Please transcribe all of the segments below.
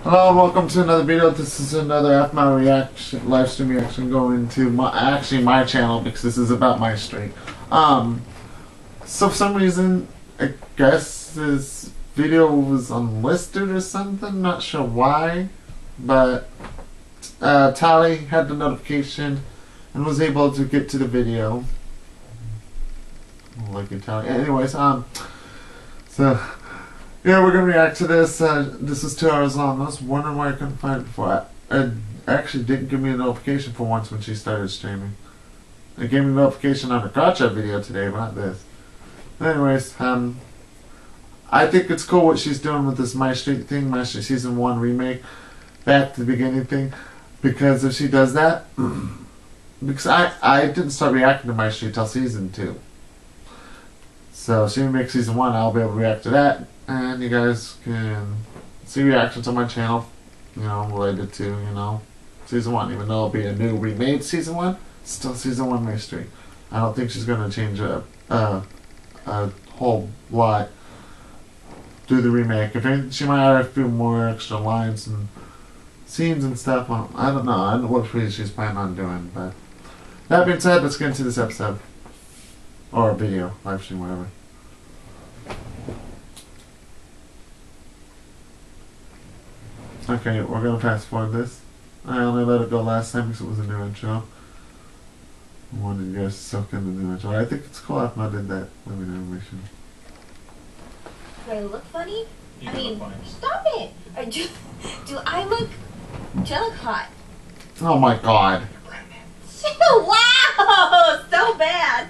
Hello and welcome to another video. This is another Aphmau reaction, livestream reaction going to my channel because this is about Mystreet. So for some reason, I guess this video was unlisted or something, not sure why, but Tally had the notification and was able to get to the video. Like you, Tally. Anyways, so yeah, we're gonna react to this. This is 2 hours long. I was wondering why I couldn't find it before. It actually didn't give me a notification for once when she started streaming. It gave me a notification on the gotcha video today, but not this. Anyways, I think it's cool what she's doing with this Mystreet thing, Mystreet Season 1 remake, back to the beginning thing, because if she does that, because I didn't start reacting to Mystreet till Season 2. So if she makes Season 1, I'll be able to react to that. And you guys can see reactions on my channel, you know, related to, you know, Season 1. Even though it'll be a new remade Season 1, it's still Season 1 Mystreet. I don't think she's going to change a whole lot through the remake. If anything, she might add a few more extra lines and scenes and stuff. Well, I don't know. I don't know what she's planning on doing. But that being said, let's get into this episode. Or a video, live stream, whatever. Okay, we're gonna fast forward this. I only let it go last time because it was a new intro. I wanted you guys to soak in the new intro. I think it's cool Aphmau did that living animation. Do I look funny? You I mean, look funny. stop it! Do I look hot? Oh my god. Wow! So bad!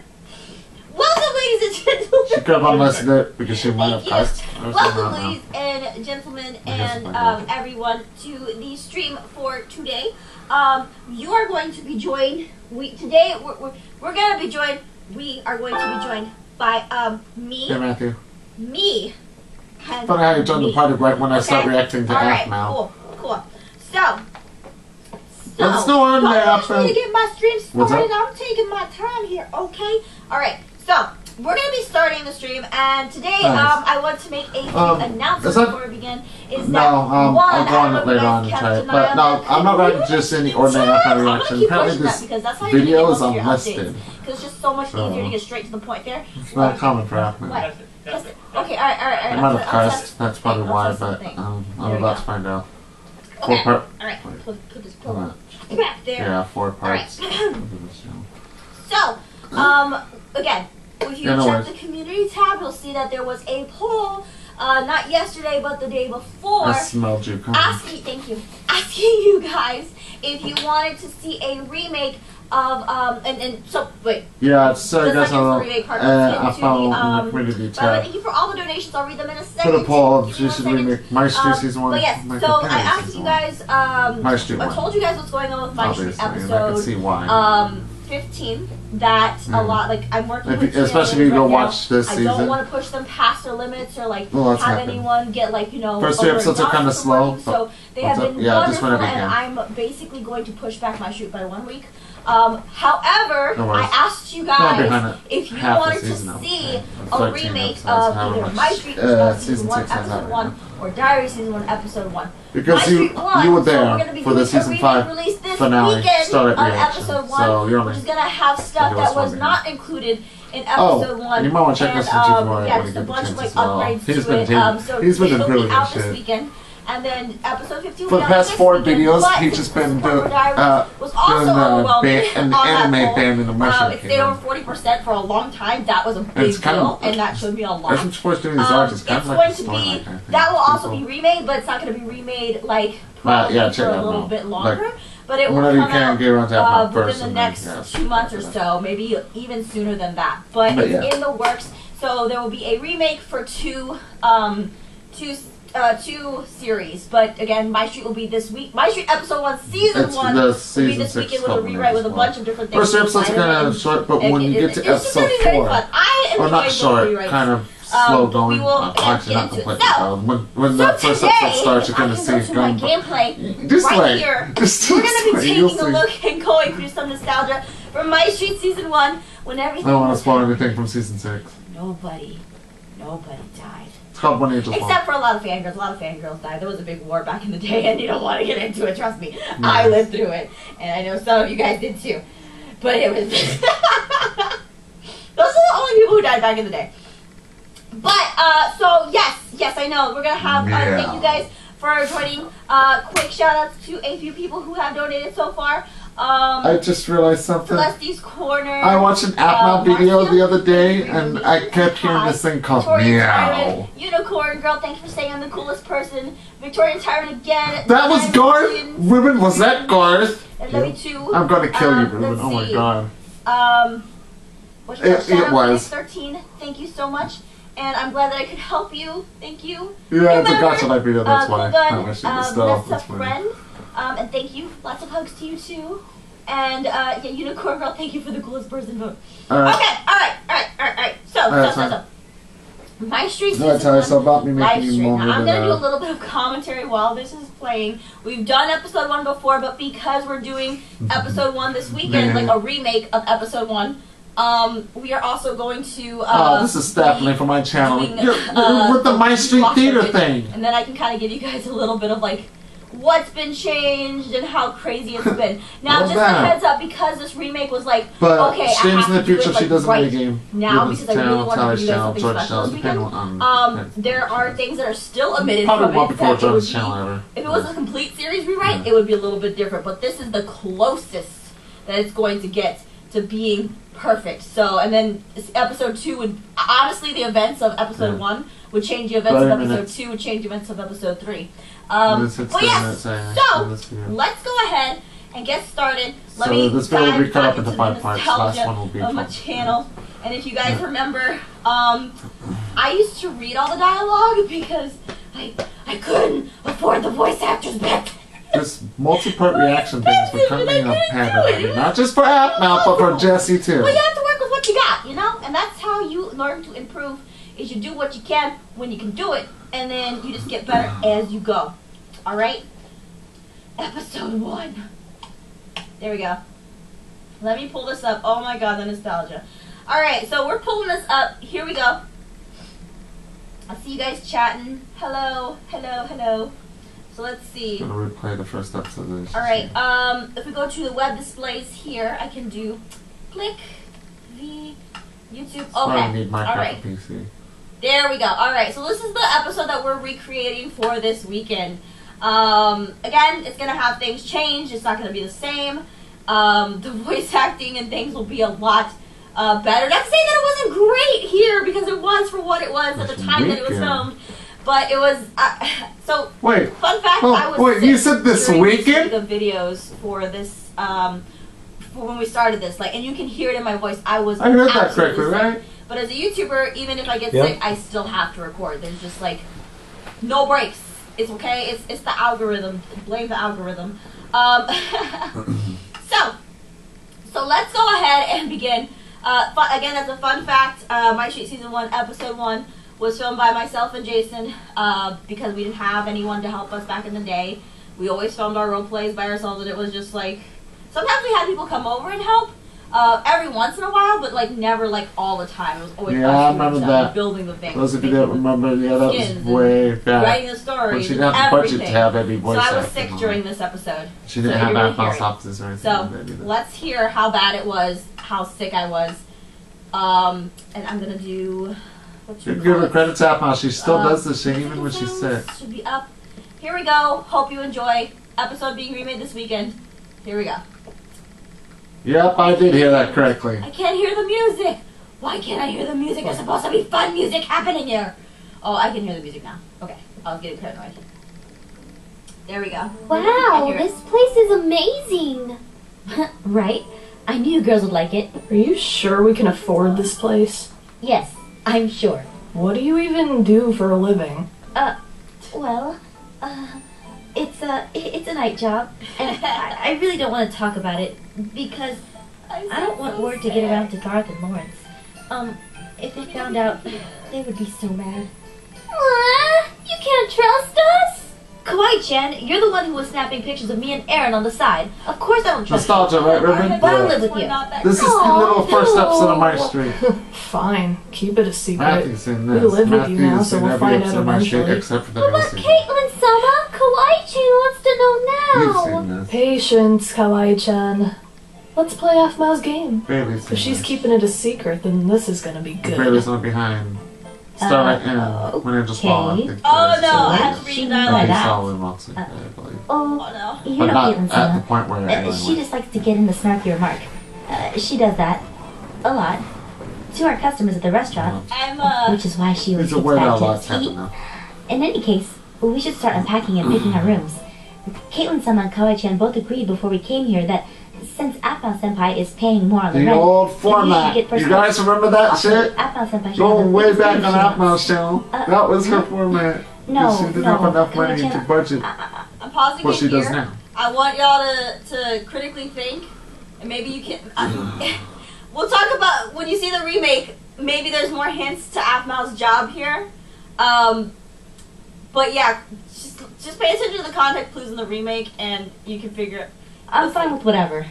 Welcome, ladies and gentlemen! She could have unlisted it because she might have Thank cussed. you. Welcome, ladies and gentlemen, and everyone, to the stream for today. You are going to be joined. We are going to be joined by me. Hey Matthew. Me. And Funny how you joined the party right when I start reacting to Alright, Aphmau. cool. So Let's go on there, I'm going to get my stream What's started. up? I'm taking my time here, okay? Alright, so we're going to be starting the stream, and today Nice. I want to make a few announcements before we begin. I'll go on it later on and try it. But no, I'm not ready to just any ordinary Aphmau reaction. Apparently this video is unlisted. Because it's just so much easier to get straight to the point there. It's not common for Aphmau. What? Okay, alright. I might have cursed, that's probably why, but I'm about to find out. Okay, alright, put this pillow back there. Yeah, 4 parts. So, again, if you check the community tab, you'll see that there was a poll, not yesterday, but the day before. I smelled you coming. Asking you guys if you wanted to see a remake of, so, wait. Yeah, so I guess I'll follow the community tab. tab. Thank you for all the donations. I'll read them in a second. Put a poll if she should remake Mystreet Season 1. But yes, so I asked you guys, I told you guys what's going on with Mystreet episode. I can see why. 15. That a lot, like, I'm working with especially if you go watch this season. I don't want to push them past their limits or like have anyone get like, you know, first 2 episodes are kind of slow. So they have been wonderful, and I'm basically going to push back my shoot by 1 week. However, I asked you guys if you wanted to see a remake of either Mystreet Season 1 Episode 1 or Diary Season 1 Episode 1. Because you were there for the Season 5 finale startup reaction, so you're only. Which is going to have stuff that was not included in Episode 1. You might want to check this on YouTube yeah, just a bunch of like upgrades to it. So he's been it'll be improving out shit. this weekend. And then episode 15 for the past 4 videos, he's just been doing an anime band in the Mushroom It stayed over 40% for a long time. That was a big deal, and that showed me a lot. It's going to be, that will also be remade, but it's not going to be remade like probably for a little bit longer. But it will come out within the next 2 months or so, maybe even sooner than that. But it's in the works, so there will be a remake for two series, but again, Mystreet will be this week. Mystreet Episode 1, Season 1 will be this weekend with a rewrite with a bunch of different things. First episode's kind of short, but when you get to Episode 4, or not short, kind of slow going. Actually, not completely. When that first episode starts, you're going to see it going. Right here, we're going to be taking a look and going through some nostalgia from Mystreet Season 1 when everything. I don't want to spoil anything from Season 6. Nobody died. It's called One Angel's Except for a lot of fangirls. A lot of fangirls died. There was a big war back in the day, and you don't want to get into it. Trust me. I lived through it, and I know some of you guys did too. But it was... Those are the only people who died back in the day. But, so, yes, I know. We're going to have, thank you guys for joining. Quick shout-outs to a few people who have donated so far. I just realized something. Celeste's Corner. I watched an Aphmau video the other day, and I kept hearing this thing called meow. Unicorn Girl, thank you for saying I'm the coolest person. Victorian Tyrant again. That was Garth? Ruben, was that Garth? And let me too. I'm gonna kill you, Ruben. Oh my god. It was. 13, thank you so much. And I'm glad that I could help you. Thank you. Yeah, it's a gotcha live video, that's why. That's a friend. And thank you. Lots of hugs to you too. And yeah, Unicorn Girl, thank you for the coolest person vote. Okay, alright. So. Mystreet season 1 so about me making you Livestream. Now, I'm going to do a little bit of commentary while this is playing. We've done episode 1 before, but because we're doing episode 1 this weekend, like a remake of episode 1, we are also going to... this is definitely for my channel. You're with the Mystreet theater thing. And then I can kind of give you guys a little bit of like what's been changed and how crazy it's been. Now, just a heads up, because this remake was like, okay, I have in the to do future, it like she doesn't right game. now because I really want to do something special this weekend. There are things that are still omitted from it. If it was a complete series rewrite, it would be a little bit different. But this is the closest that it's going to get to being perfect. So, and then episode 2 would, honestly, the events of episode 1 would change the events of episode 2, would change the events of episode 3. But yes, so let's go ahead and get started. Let me this video will be cut up into 5 parts. Last one will be of my channel. And if you guys remember, I used to read all the dialogue because I couldn't afford the voice actors back then. This multi-part reaction thing is becoming a pattern. Not just for Aphmau, but for Jesse too. Well, you have to work with what you got, you know? And that's how you learn to improve, is you do what you can when you can do it, and then you just get better as you go. Alright? Episode 1. There we go. Let me pull this up. Oh my god, the nostalgia. Alright, so we're pulling this up. Here we go. I see you guys chatting. Hello. So let's see. I'm gonna replay the first episode of this. Alright, if we go to the web displays here, I can do click the YouTube. Okay. Alright. There we go. Alright, so this is the episode that we're recreating for this weekend. Again, it's gonna have things change. It's not gonna be the same. The voice acting and things will be a lot better. Not to say that it wasn't great here, because it was for what it was at the time that it was filmed. But it was, so, wait, fun fact, I was wait, you said this weekend? The videos for this, for when we started this, like, and you can hear it in my voice, I heard that correctly, right? But as a YouTuber, even if I get sick, I still have to record. There's just, like, no breaks. It's okay, it's the algorithm. Blame the algorithm. So let's go ahead and begin. Again, as a fun fact, Mystreet Season 1, Episode 1, was filmed by myself and Jason because we didn't have anyone to help us back in the day. We always filmed our role plays by ourselves, and it was just like, sometimes we had people come over and help every once in a while, but like never like all the time. It was always I remember that. Building the thing. Those of you that remember, that was way back. Writing the story. When she didn't have the budget to have every voice. So I was sick during this episode. She didn't have Aphmau's offices or anything. So let's hear how bad it was, how sick I was, and I'm gonna do. You can give her credit to Aphmau. She still does this thing even when she's sick. Should be up. Here we go. Hope you enjoy. Episode being remade this weekend. Here we go. Yep, I did hear that correctly. I can't hear the music. Why can't I hear the music? There's supposed to be fun music happening here. Oh, I can hear the music now. Okay, I'll get it paranoid. There we go. Wow, this place is amazing. Right? I knew you girls would like it. Are you sure we can afford this place? Yes, I'm sure. What do you even do for a living? Well, it's a night job, and I really don't want to talk about it because I don't want word to get around to Garth and Lawrence. If they found out, they would be so mad. What? You can't trust us? Quite Kawaii-chan, you're the one who was snapping pictures of me and Aaron on the side. Of course I don't trust Nostalgia, right, Ribbon? But I'll live with you. This is the little first episode of Mystreet. Fine, keep it a secret. Matthew's seen this. We live with you now, so we'll find out eventually. Except for the What about Caitlin-sama? Kawaii-chan wants to know now. You've seen this. Patience, Kawaii-chan. Let's play Aphmau's game. Bailey's seen If she's this. keeping it a secret, then this is gonna be good. Bailey's not behind. Start right in when Angel's falling. Oh no, I have to read the dialogue. I believe. Oh, no. you But know not Caitlin-sama. at the point where She just likes to get in the snarky remark. She does that a lot to our customers at the restaurant, which is why she always There's a gets way that back a to lot's us to eat. happened now. In any case, we should start unpacking and picking our rooms. Caitlin-sama and Kawaii-chan both agreed before we came here that since Aphmau-senpai is paying more on the The rent, old we should format. get You guys remember that shit? Aphmau-senpai should Going have way the biggest back on room she wants. Aphmau's channel. That was her format. No, She didn't no, have enough money to Kawaii-chan, budget I'm pausing what it she here. does now. I want y'all to critically think, and maybe you can. We'll talk about when you see the remake. Maybe there's more hints to Aphmau's job here. But yeah, just pay attention to the context clues in the remake, and you can figure it. I'm fine with whatever.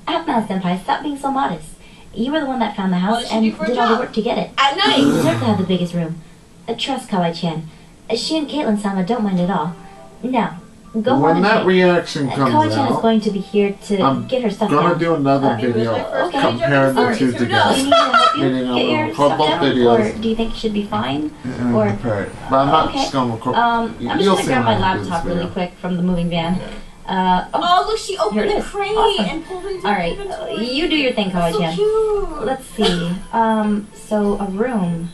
Aphmau-senpai, stop being so modest. You were the one that found the house What did she and do for a did all the job? work to get it. At night. You deserve to have the biggest room. Trust Kawaii-chan. She and Caitlin-sama don't mind at all. Now, go on When and that play. reaction comes Kawaii-chan is out, going to be here to I'm get her stuff gonna down. do another Maybe it was video my first Okay. comparing the Alright, two who Do you together. need me to help you Meaning get your record stuff both down? videos. Or do you think it should be fine? And Or- compare it. But I'm not Okay. just gonna record. I'm You'll just gonna see grab when my I do this laptop really video. quick from the moving van. Oh, look, she Here opened it the is. crate Awesome. and pulled it into Alright, inventory. you do your thing, That's so Kawaii-chan. cute. Let's see. So a room.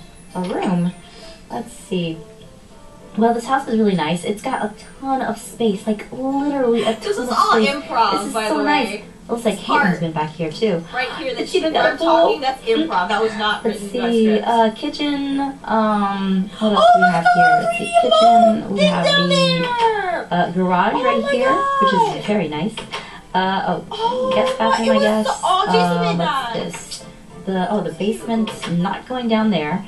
Let's see. Well, this house is really nice. It's got a ton of space, like literally a ton This is of all space. improv, This is by so the nice. way. Looks like Smart. Caitlin's been back here too. Right here, that It's she even when got I'm a pool. talking, that's improv. That was not Let's written by see. script. Kitchen. What else do we have here? Let's see. Kitchen. We have the garage right here, which is very nice. Guest bathroom, I guess. What's this? The basement's not going down there.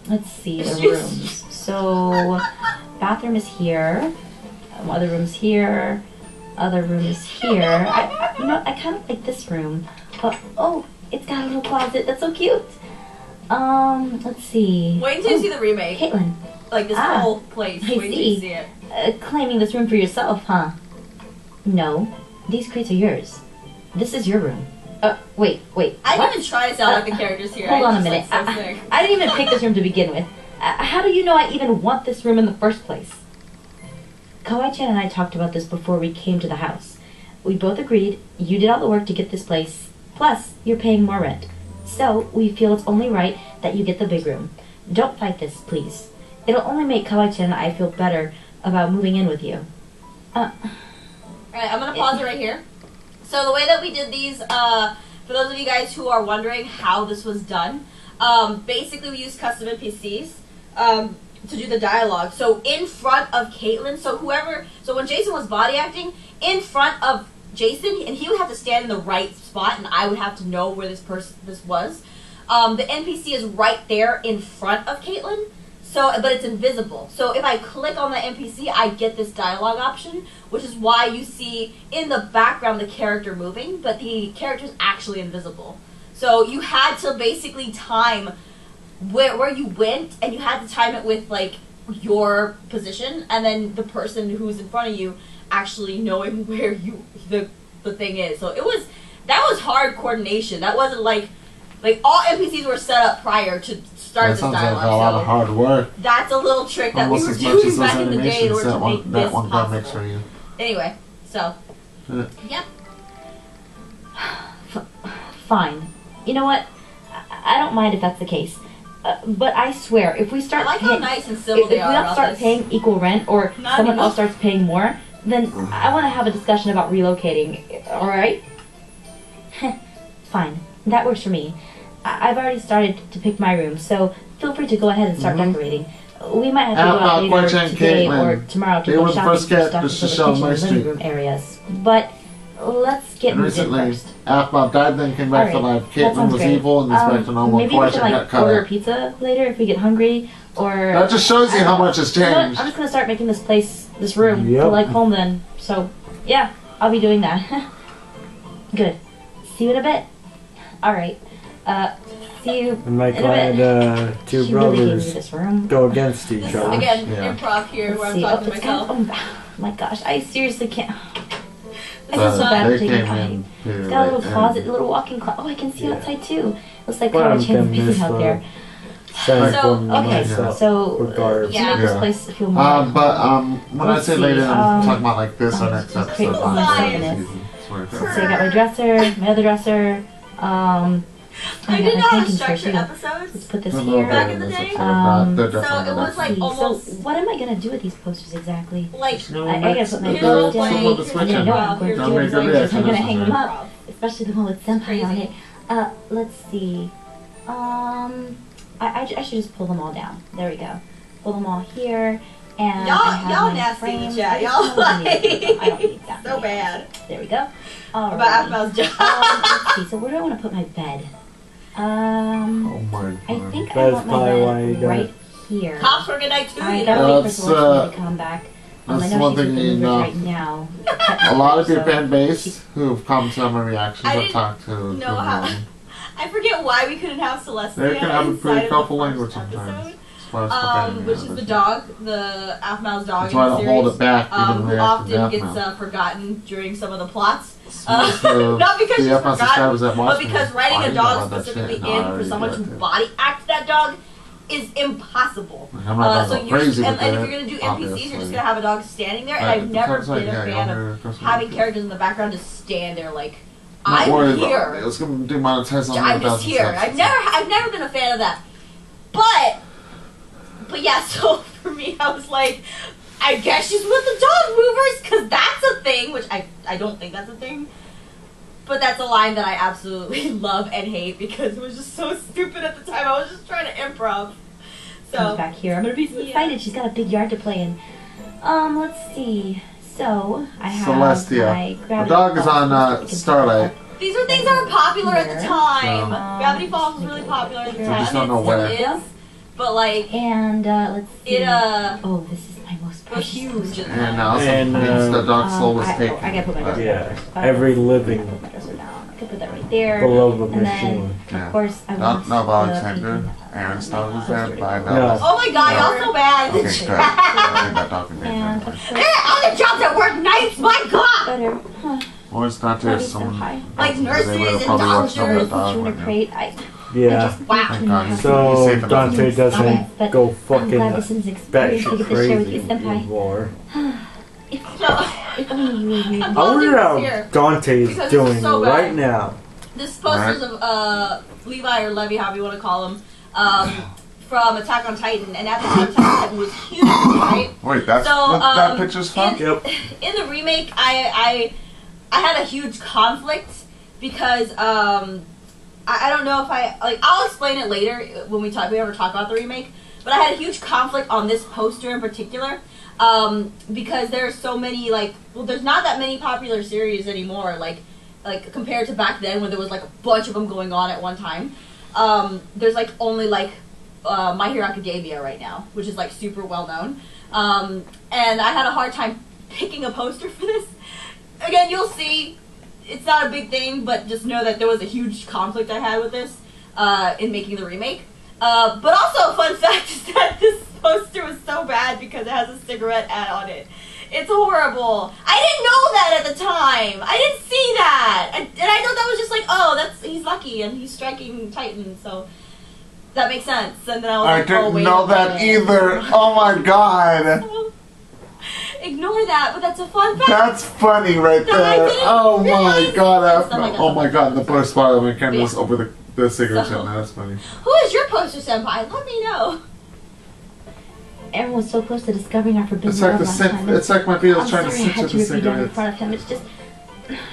Let's see the rooms. So, bathroom is here. Other room's here. Other room is here. I kind of like this room. But oh, it's got a little closet. That's so cute. Let's see. Wait until you see the remake. Caitlin, Like this whole place. I Wait until you see it. claiming this room for yourself, huh? No, these crates are yours. This is your room. Wait. I what? didn't even try to sound like the characters here. Hold I on a just, minute. Like, so sick. I didn't even pick this room to begin with. How do you know I even want this room in the first place? Kawaii-chan and I talked about this before we came to the house. We both agreed you did all the work to get this place, plus you're paying more rent. So we feel it's only right that you get the big room. Don't fight this, please. It'll only make Kawaii-chan and I feel better about moving in with you. Alright, I'm gonna pause it right here. So the way that we did these, for those of you guys who are wondering how this was done, basically we used custom NPCs to do the dialogue. So in front of Caitlin, so when Jason was body acting, in front of Jason, and he would have to stand in the right spot, and I would have to know where this was. The NPC is right there in front of Caitlin. But it's invisible. So if I click on the NPC, I get this dialogue option, which is why you see in the background the character moving, but the character's actually invisible. So you had to basically time where you went, and you had to time it with like your position, and then the person who's in front of you actually knowing where the thing is. So that was hard coordination. That wasn't like all NPCs were set up prior to start this dialogue. That sounds like a lot of hard work. That's a little trick that Almost we were as much as doing those back in the day in animations order to make this that one guy makes possible. for you. Anyway, so yep. Fine. You know what? I don't mind if that's the case. But I swear, if we I start like how paying, nice and civil if they we are don't about start this. paying equal rent, or Not someone enough. else starts paying more, then I want to have a discussion about relocating. All right? Fine. That works for me. I've already started to pick my room, so feel free to go ahead and start decorating. We might have to go out later Kawaii-chan, today Caitlin. or tomorrow to They go were the shopping first for cat stuff to for the show kitchen and Mystreet. living room areas. But let's get And moved in recently, first. Aphmau died, then came back to Alright, life. that Caitlin sounds was great. evil and is back to normal. Maybe we Kawaii-chan should got like cut order up. pizza later if we get hungry, Or that just shows you how much has changed. I'm just gonna start making this room feel like home then. So yeah, I'll be doing that. Good. See you in a bit. All right. See you. I'm like glad two brothers go against each other. Again, improv here where I'm talking to myself. Oh my gosh, I seriously can't. I feel so bad for taking time. It's got a little closet, a little walk-in closet. Oh, I can see outside too. Looks like Carter Chan's busy out there. So, okay, so to make this place feel more. When I say later, I'm talking about like this or next episode. So I got my dresser, my other dresser. I didn't know how to structure episodes. Let's put this here. Back in the day. So it was like almost. So what am I gonna do with these posters exactly? Like I gotta put my clothes down. I'm gonna hang them up, especially the one with senpai on it. Let's see. I should just pull them all down. There we go. Pull them all here. And y'all nasty in the chat. Y'all like. I don't need that. So bad. There we go. All about Aphmau's job. Let's see. So where do I want to put my bed? Oh my God. I think I want my bed right here. Cops for good night too. I gotta wait for Celeste to come back. That's one thing you know. Right now. A lot of your fan base who've come to my reactions I've talked to. No, I forget why we couldn't have Celeste. They can have a pretty colorful language sometimes. Which is the dog, the Aphmau's dog in the series. Hold it back, who often gets forgotten during some of the plots. Not because she's forgotten, but because writing a dog specifically in for someone to body act that dog is impossible. So and if you're going to do NPCs, you're just going to have a dog standing there, and I've never been a fan of having characters in the background just stand there like, I'm here. It's going to demonetize on I'm just here. I've never been a fan of that. But yeah, so for me, I was like, I guess she's with the dog movers, because that's a thing, which I don't think that's a thing. But that's a line that I absolutely love and hate, because it was just so stupid at the time. I was just trying to improv. So comes back here. I'm going to be so excited. She's got a big yard to play in. Let's see. So, I have Celestia. The dog is on Starlight. These are things that were popular at the time. Gravity Falls was really popular at the time. I just don't know where. But like, and let's see. Oh, this is my most precious. Huge. And also the dog's soul was taken. I gotta put my dresser down. Every living. Put my dresser down. I could put that right there. Below the machine. Then, of course, I want no, Alexander. Aaron's dog was there. No. Oh my God, y'all so bad. Okay, good. That dog can and there are other jobs that work nights. My God. Better. Huh. Or it's not there. Someone like nurses and doctors. Yeah. Wow. So Dante doesn't go fucking batshit crazy anymore. I wonder how Dante is doing right now. This posters of Levi or Levi, however you want to call him, from Attack on Titan, and at the time Attack on Titan was huge, right? Wait, that's what that picture's from? Yep. In the remake, I had a huge conflict because I don't know if I'll explain it later when we ever talk about the remake, but I had a huge conflict on this poster in particular, because there's so many, there's not that many popular series anymore, like compared to back then when there was like a bunch of them going on at one time. There's only My Hero Academia right now, which is super well known, and I had a hard time picking a poster for this. Again, you'll see. It's not a big thing, but just know that there was a huge conflict I had with this in making the remake. But also, a fun fact is that this poster was so bad because it has a cigarette ad on it. It's horrible. I didn't know that at the time. I didn't see that. And I thought that was just oh, he's lucky and he's striking Titan, so that makes sense. And then I was I didn't know that either. Oh my God. Ignore that, but that's a fun fact. That's funny right there. Oh my God, oh my God, the first part when Ken was over the cigarette tin. That's funny. Who is your poster senpai? Let me know. Everyone's so close to discovering our forbidden love last time. It's like my feels trying to sit to the cigarette. In front of him. It's just,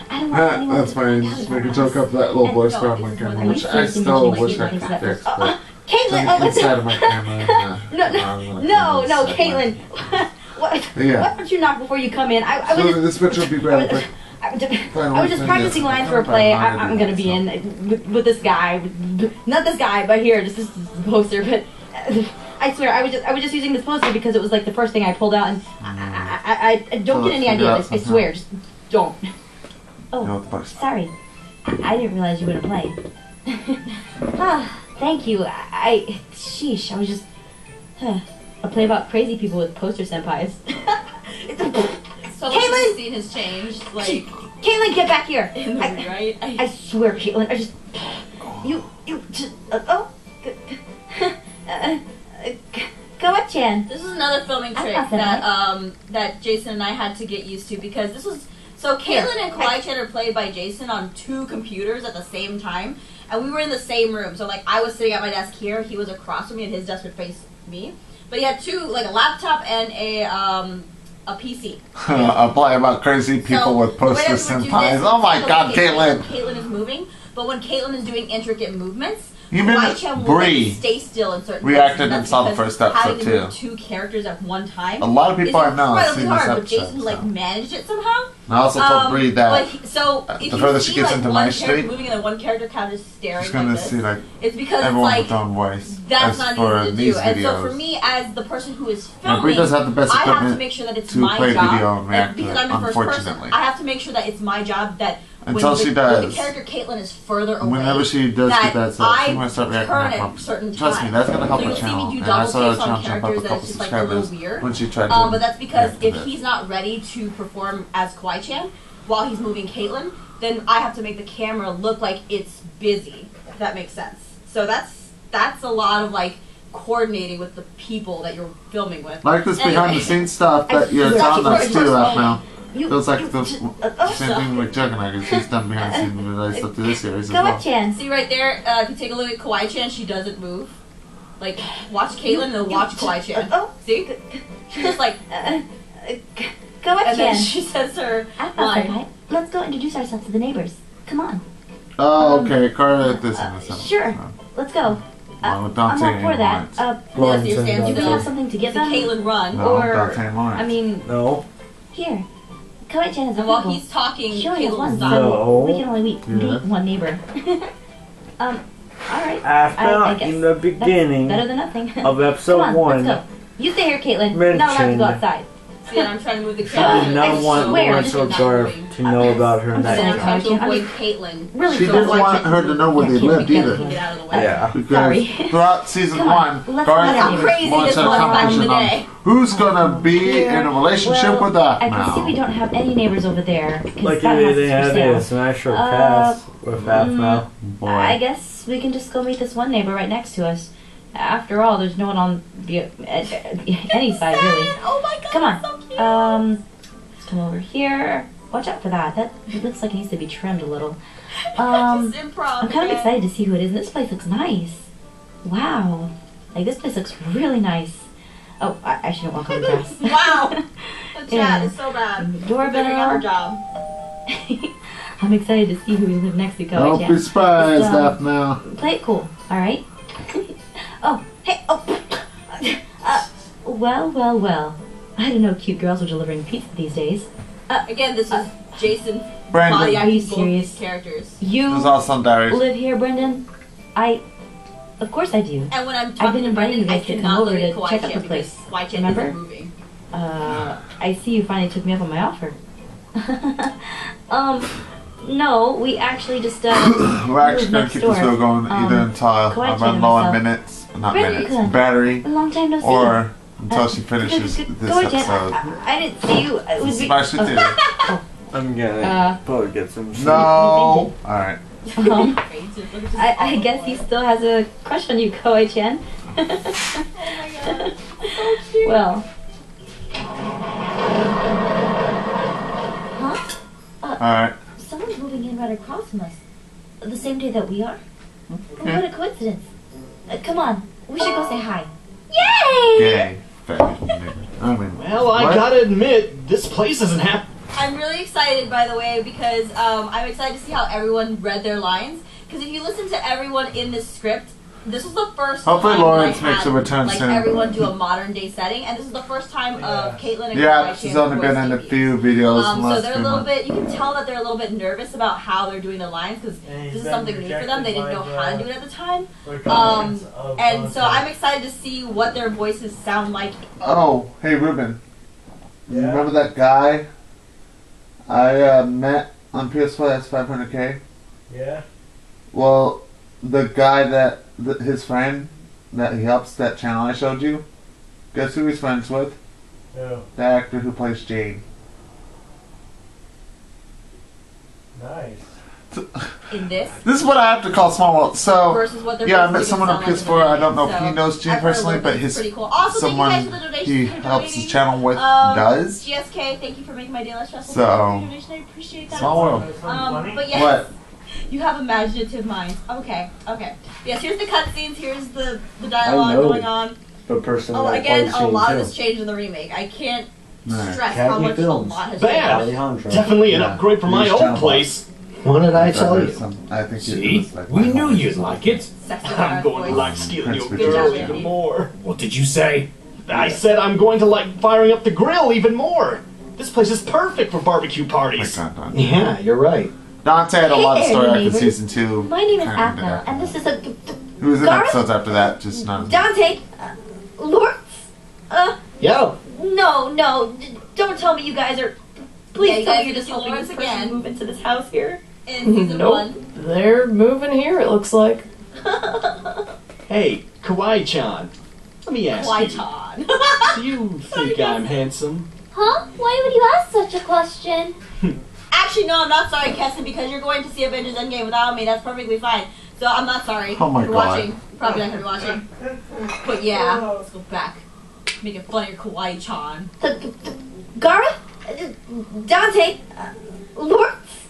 I don't want anyone that's fine. Just make a joke of that little voice from my camera, which I still wish I could fix. Caitlin, inside of my camera. No, Caitlin. What don't you knock before you come in? This picture will be better. I was just practicing lines for a play I'm going to be in with this guy. Not this guy, but here, just this poster. But I swear, I was just using this poster because it was like the first thing I pulled out, and I don't get any ideas. I swear, just don't. Oh, sorry. I didn't realize you were gonna play. Thank you. Sheesh, I was just a play about crazy people with poster senpais. So Caitlin, scene has changed. Like, Caitlin, get back here! Right? I swear, Caitlin, I just you just Kawa-chan. This is another filming trick that Jason and I had to get used to because this was so Caitlin and Kawaii-chan are played by Jason on 2 computers at the same time, and we were in the same room. So like I was sitting at my desk here, he was across from me, and his desk would face me. But he had 2, like a laptop and a PC. A play about crazy people with poster senpais. Oh my God, Caitlin! Caitlin is moving, but when Caitlin is doing intricate movements, even Bree stay still in certain reacted and saw the first episode too. Having 2 characters at one time. A lot of people I know have seen this episode. But Jason like managed it somehow. I also told Bree that the further she gets into Mystreet, moving and then one character kind of staring. She's gonna see like it's because everyone it's with their own voice. That's not easy to do. Videos. And so for me, as the person who is filming, Bree does have the best I have to make sure that it's my job. Because I'm the first person, I have to make sure that it's my job that. Until she does. When the character Caitlin is further away. Whenever she does get that stuff, she's gonna start reacting at certain Trust me, that's gonna help her channel. And I saw her channel jump up a couple subscribers when she tried to. But that's because if he's not ready to perform as Kawaii-chan while he's moving Caitlin, then I have to make the camera look like it's busy. If that makes sense. So that's a lot of like coordinating with the people that you're filming with. Like this behind the scenes stuff that you're telling us too, Aphmau. Feels like the same thing with Juggernaut, because she's done behind the scenes related stuff to this series as well. See right there, if you take a look at Kawaii-chan, she doesn't move. Like, watch Caitlin and then watch Kawaii-chan. See? She's just like, Kawaii-chan. And then she says her line. Let's go introduce ourselves to the neighbors. Come on. Oh, okay. Carla at this in the center. Sure. Let's go. I'm all for that. Do we have something to give them? Caitlin run. No, I mean... No. Here. Kawaii-chan is a while he's talking, Caitlin no. We can only meet one neighbor. Alright. After in the beginning better than nothing. of episode 1, let's go. You stay here, Caitlin. You're not allowed to go outside. See, I'm trying to move the She did not want Lawrence or Garth to know about her night. I'm trying to avoid Caitlin. Really, she didn't want her to know where they lived either. Get out of the way. Yeah. Because throughout season 1, Garth wants a competition on who's gonna be in a relationship with Aphmau. I can see we don't have any neighbors over there. Like if they had a smash or pass with Aphmau. I guess we can just go meet this one neighbor right next to us. After all, there's no one on the any side really. Oh my God! Come on. So cute. Let's come over here. Watch out for that. That looks like it needs to be trimmed a little. I'm kind of excited to see who it is. This place looks nice. Wow. Like this place looks really nice. Oh, I shouldn't walk on the grass. Wow. The chat is so bad. Doorbell. Her job. I'm excited to see who we live next to. Don't be surprised, Aphmau. Play it cool. All right. Oh, hey, well. I didn't know cute girls were delivering pizza these days. Again, this is Jason. Brandon. Are you serious? Characters. You live here, Brendan? Of course I do. And when I'm talking I've been inviting you guys to come over to check out the place. Remember? I see you finally took me up on my offer. No, we actually just we're actually gonna keep this video going either until I run low on minutes, battery, a long time no see. Or until she finishes this episode. I didn't see you. It was Smash it too. I'm gonna probably get some shit. No. Alright. I guess he still has a crush on you, Kawaii-chan. Oh my God. So cute. Well. Alright. Someone's moving in right across from us. The same day that we are. Okay. What a coincidence. Come on. We should go say hi. Yay! Yay. Well, I gotta admit, this place isn't happy. I'm really excited, by the way, because I'm excited to see how everyone read their lines. Because if you listen to everyone in this script, this was the first Hopefully time Lawrence makes a return like soon. everyone do a modern day setting, and this is the first time of Caitlin and yeah, she's only been in a few videos. So they're a little bit. You can tell that they're a little bit nervous about how they're doing the lines because this is something new for them. They didn't know how to do it at the time. And so I'm excited to see what their voices sound like. Oh, hey Ruben, you remember that guy I met on PS4 that's 500K? Yeah. Well, the guy that his friend that he helps, that channel I showed you, guess who he's friends with? No. The actor who plays Jade. Nice. In this? This is what I have to call small world. So, versus what yeah, I met someone on PS4. I don't know if he knows Jade personally, but his cool. Also, someone he helps his channel with does. GSK, thank you for making my day less stressful. So, I appreciate that. Small world. But yes, what? You have imaginative minds. Okay. Yes, here's the cutscenes. Here's the dialogue going on. The person. Again, a lot of this changed in the remake. I can't stress how much a lot has changed. Definitely an upgrade from my old place. What did I tell you? I think see, we knew you'd like it. I'm going to like stealing your girl even more. What did you say? I said I'm going to like firing up the grill even more. This place is perfect for barbecue parties. Yeah, you're right. Dante had a lot of story arc in season 2. My name is Aphmau, and this is a... Who was in episodes after that, just not... Dante! Lawrence! Yo! No, don't tell me you guys are... Please tell me you're just helping this person move into this house here. In season 1. They're moving here, it looks like. Hey, Kawaii-chan. Let me ask Kawaii-chan. Do you think I'm handsome? Huh? Why would you ask such a question? Actually, no, I'm not sorry, Keston, because you're going to see Avengers Endgame without me. That's perfectly fine. So I'm not sorry. Oh my God. Watching. Probably not going to be watching. But yeah, let's go back. Make it funnier, Kawaii-chan. Gareth? Dante? Lawrence?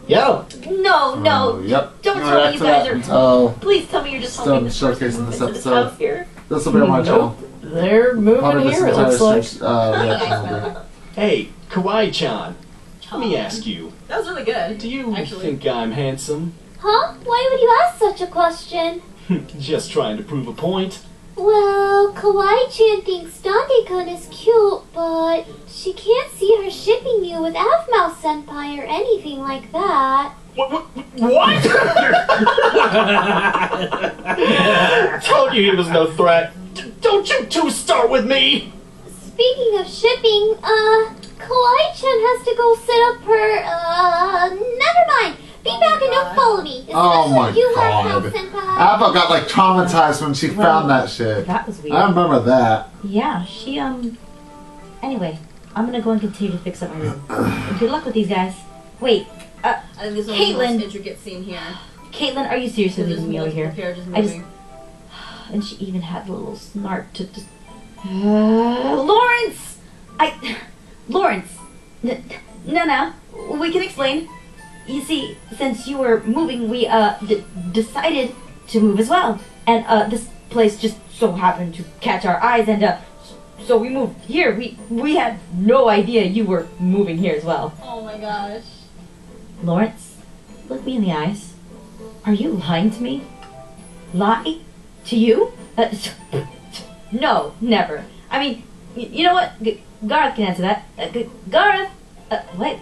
Yo! No. Yep. Don't tell me you guys are... Please tell me you're just helping this person move into this house here. This will be on my channel. They're moving here, it looks like. Hey, Kawaii-chan. Let me ask you. That was really good. Do you think I'm handsome? Huh? Why would you ask such a question? Just trying to prove a point. Well, Kawaii-chan thinks Dante-kun is cute, but she can't see her shipping you with Aphmau senpai or anything like that. What? Told you he was no threat. Don't you two start with me! Speaking of shipping, Kawaii-chan has to go set up her, never mind. Be back and don't follow me. Oh my god. Apple got like traumatized when she found that shit. That was weird. I remember that. Yeah, she, Anyway, I'm gonna go and continue to fix up my room. Good luck with these guys. Wait, I think this is the most intricate scene here. Caitlin, are you seriously leaving me over here? And she even had a little snark to just... Lawrence! Lawrence! No, we can explain. You see, since you were moving, we, decided to move as well. And, this place just so happened to catch our eyes, and, so we moved here. We had no idea you were moving here as well. Oh my gosh. Lawrence, look me in the eyes. Are you lying to me? Lie? To you? No, never. I mean, you know what? Gareth can answer that. Gareth! What?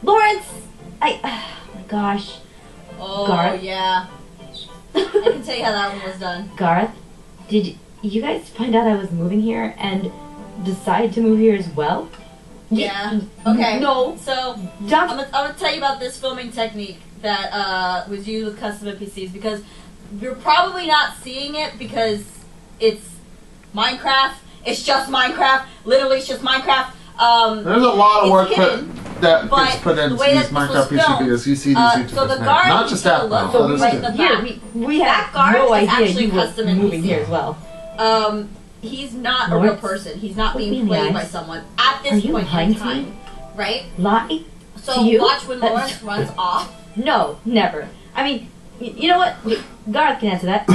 Lawrence! Oh my gosh. Oh, Gareth? Yeah. I can tell you how that one was done. Gareth, did you guys find out I was moving here and decide to move here as well? Yeah. Okay. No. So, I'm gonna tell you about this filming technique that was used with custom NPCs because you're probably not seeing it because it's Minecraft. It's just Minecraft. Literally, it's just Minecraft. There's a lot of work that gets put into these Minecraft PC videos. You see these YouTubers now. Not just that, we had no idea you were moving here as well. He's not a real person. He's not being played by someone at this point in time. Right? Lie? So watch when Lawrence runs off. No, never. I mean, you know what? Gareth can answer that.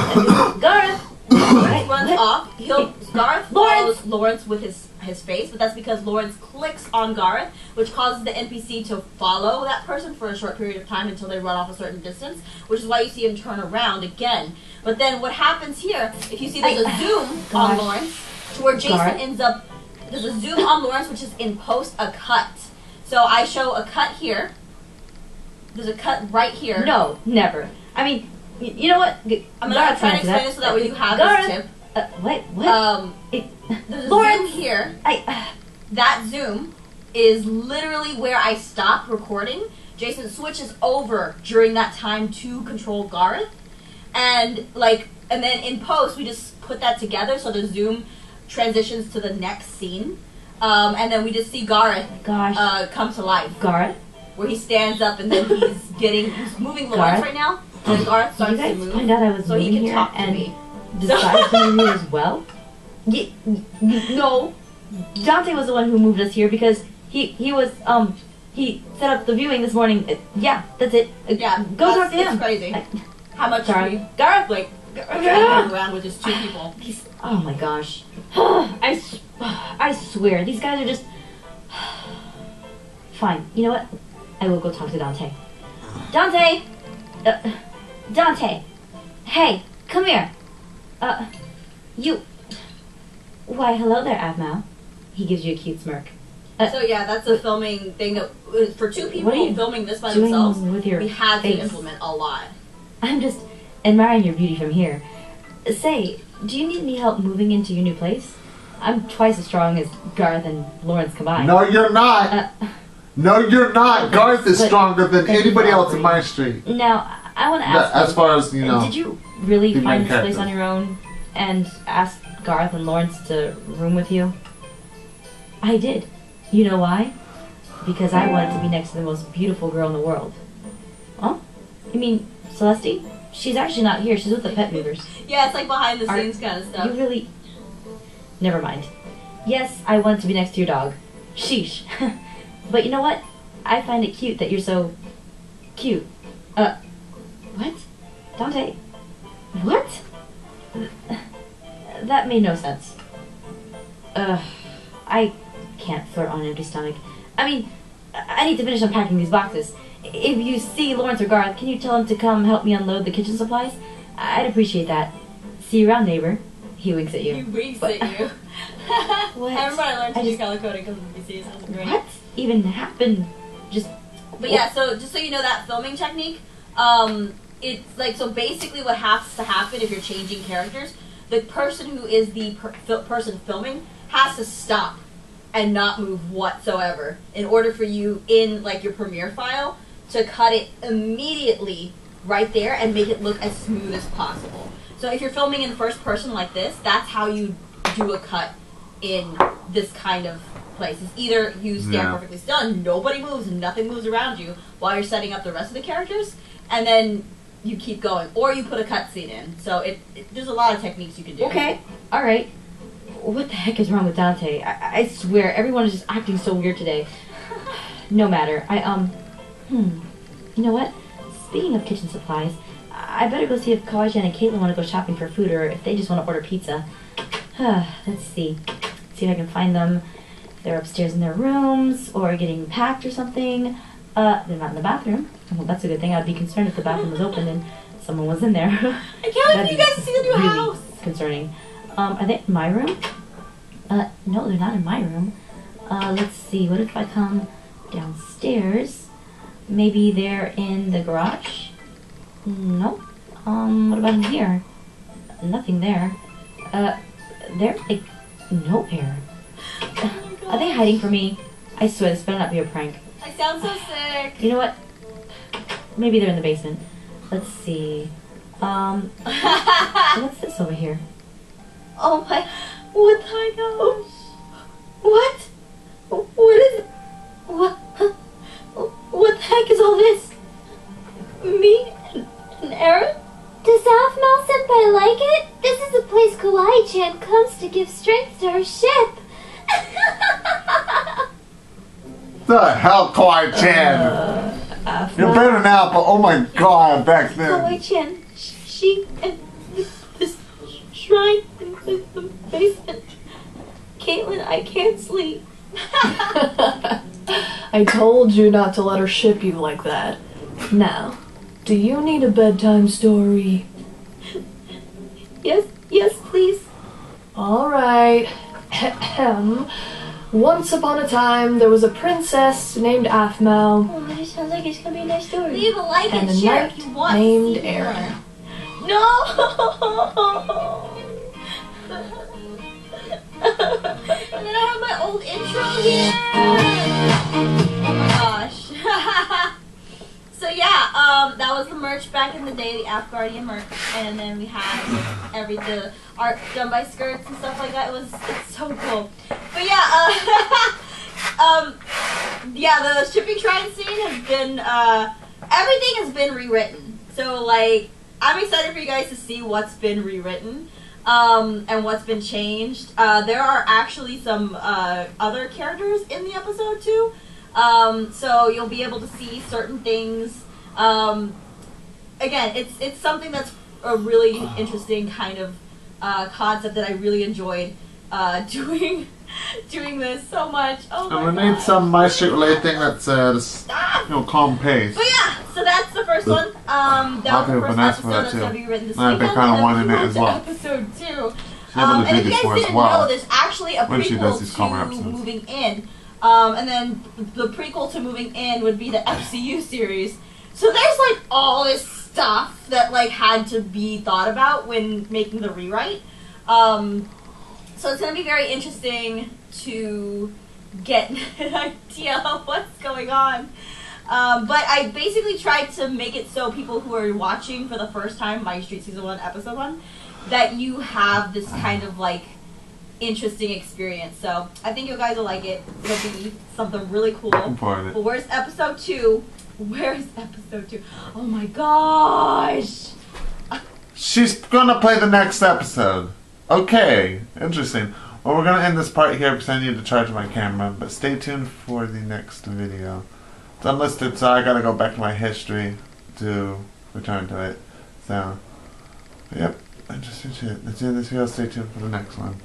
Gareth! Lawrence runs off. Garth follows Lawrence with his face, but that's because Lawrence clicks on Garth, which causes the NPC to follow that person for a short period of time until they run off a certain distance, which is why you see him turn around again. But then what happens here, if you see there's a zoom on Lawrence, to where Jason ends up, there's a zoom on Lawrence, which is in post a cut. So I show a cut here. There's a cut right here. No, never. I mean, you know what? I'm gonna try to explain this so that way you have this tip. What? There's a zoom here. That zoom is literally where I stop recording. Jason switches over during that time to control Garth, and then in post we just put that together so the zoom transitions to the next scene, and then we just see Garth come to life. Garth, where he stands up and then he's moving Lawrence right now. And Garth starts to move. Find out I was so he can here talk to and me. decided to move here as well. No, Dante was the one who moved us here because he he set up the viewing this morning. Yeah, that's it. Go talk to him. It's crazy. How much Garth around with just 2 people. Oh my gosh. I swear these guys are just fine. You know what? I will go talk to Dante. Dante! Dante! Hey, come here. Why, hello there, Aphmau. He gives you a cute smirk. So yeah, that's a filming thing that, for 2 people filming this by themselves, we had to implement a lot. I'm just admiring your beauty from here. Say, do you need any help moving into your new place? I'm twice as strong as Garth and Lawrence combined. No, you're not! No, you're not! Okay, Garth is stronger than anybody else in Mystreet. Now, I want to ask as far as, you know... Did you really find this place on your own and ask Garth and Lawrence to room with you? I did. You know why? Because I wanted to be next to the most beautiful girl in the world. Oh? You mean Celeste? She's actually not here. She's with the pet movers. Yeah, it's like behind the scenes kind of stuff. You really... Never mind. Yes, I want to be next to your dog. Sheesh. But you know what? I find it cute that you're so... cute. What? Dante? What? That made no sense. I can't flirt on an empty stomach. I mean, I need to finish unpacking these boxes. If you see Lawrence or Garth, can you tell him to come help me unload the kitchen supplies? I'd appreciate that. See you around, neighbor. He winks at you. He winks at you. What? I remember I learned to do color coding because of VCs. That was great. What even happened? But yeah, so just so you know that filming technique, it's like, so basically what has to happen if you're changing characters, the person who is the person filming has to stop and not move whatsoever in order for you in like your Premiere file to cut it immediately right there and make it look as smooth as possible. So if you're filming in first person like this, that's how you do a cut in this kind of place. It's either you stand perfectly still and nobody moves and nothing moves around you while you're setting up the rest of the characters, and then you keep going, or you put a cutscene in. So there's a lot of techniques you can do. Okay, alright. What the heck is wrong with Dante? I swear, everyone is just acting so weird today. No matter. You know what? Speaking of kitchen supplies, I better go see if Kawaii-chan and Caitlin want to go shopping for food, or if they just want to order pizza. Let's see. See if I can find them. They're upstairs in their rooms, or getting packed or something. They're not in the bathroom. Well, that's a good thing. I'd be concerned if the bathroom was open and someone was in there. I can't wait for you guys to see the new house! Concerning. Are they in my room? No, they're not in my room. Let's see. What if I come downstairs? Maybe they're in the garage? Nope. What about in here? Nothing there. They're like nowhere. Are they hiding from me? I swear this better not be a prank. I sound so sick. You know what? Maybe they're in the basement. Let's see. What's this over here? Oh my! What the gosh? What? What is it? What the heck is all this? Me and Aaron? Does Aphmau senpai like it? This is the place Kawaii-chan comes to give strength to her ship. The hell, Kawaii-chan? You're better now, but oh my god, back then. Kawaii-chan, she and this crying in the basement. Caitlin, I can't sleep. I told you not to let her ship you like that. Now, do you need a bedtime story? Yes, please. Alright. Once upon a time, there was a princess named Aphmau. Oh, this sounds like it's gonna be a nice story. Leave a like and and a share knight if you want. named Aaron. No! And then I have my old intro here. Oh my gosh. So yeah, that was the merch back in the day, the App Guardian merch, and then we had the art done by Skirts and stuff like that. It's so cool. But yeah, yeah, the shipping shrine scene has been everything has been rewritten. So like, I'm excited for you guys to see what's been rewritten. And what's been changed. There are actually some other characters in the episode too. So you'll be able to see certain things. Again, it's something that's a really interesting kind of concept that I really enjoyed doing this so much. Oh my And we need some Mystreet related thing that's calm pace. But yeah, so that's the first one. That was the first episode that's going to be written this weekend. They kind of wanted it as well. Episode 2. And if you guys didn't know, there's actually a prequel to Moving In. And then the prequel to Moving In would be the FCU series. So there's like all this stuff that like had to be thought about when making the rewrite. So it's going to be very interesting to get an idea of what's going on. But I basically tried to make it so people who are watching for the first time Mystreet Season 1, Episode 1, that you have this kind of like interesting experience. So I think you guys will like it. It'll be something really cool. But where's Episode 2? Where's Episode 2? Oh my gosh! She's gonna play the next episode. Okay, interesting. Well, we're gonna end this part here because I need to charge my camera, but stay tuned for the next video. It's unlisted, so I gotta go back to my history to return to it. So, yep, interesting shit. That's the end of this video. Stay tuned for the next one.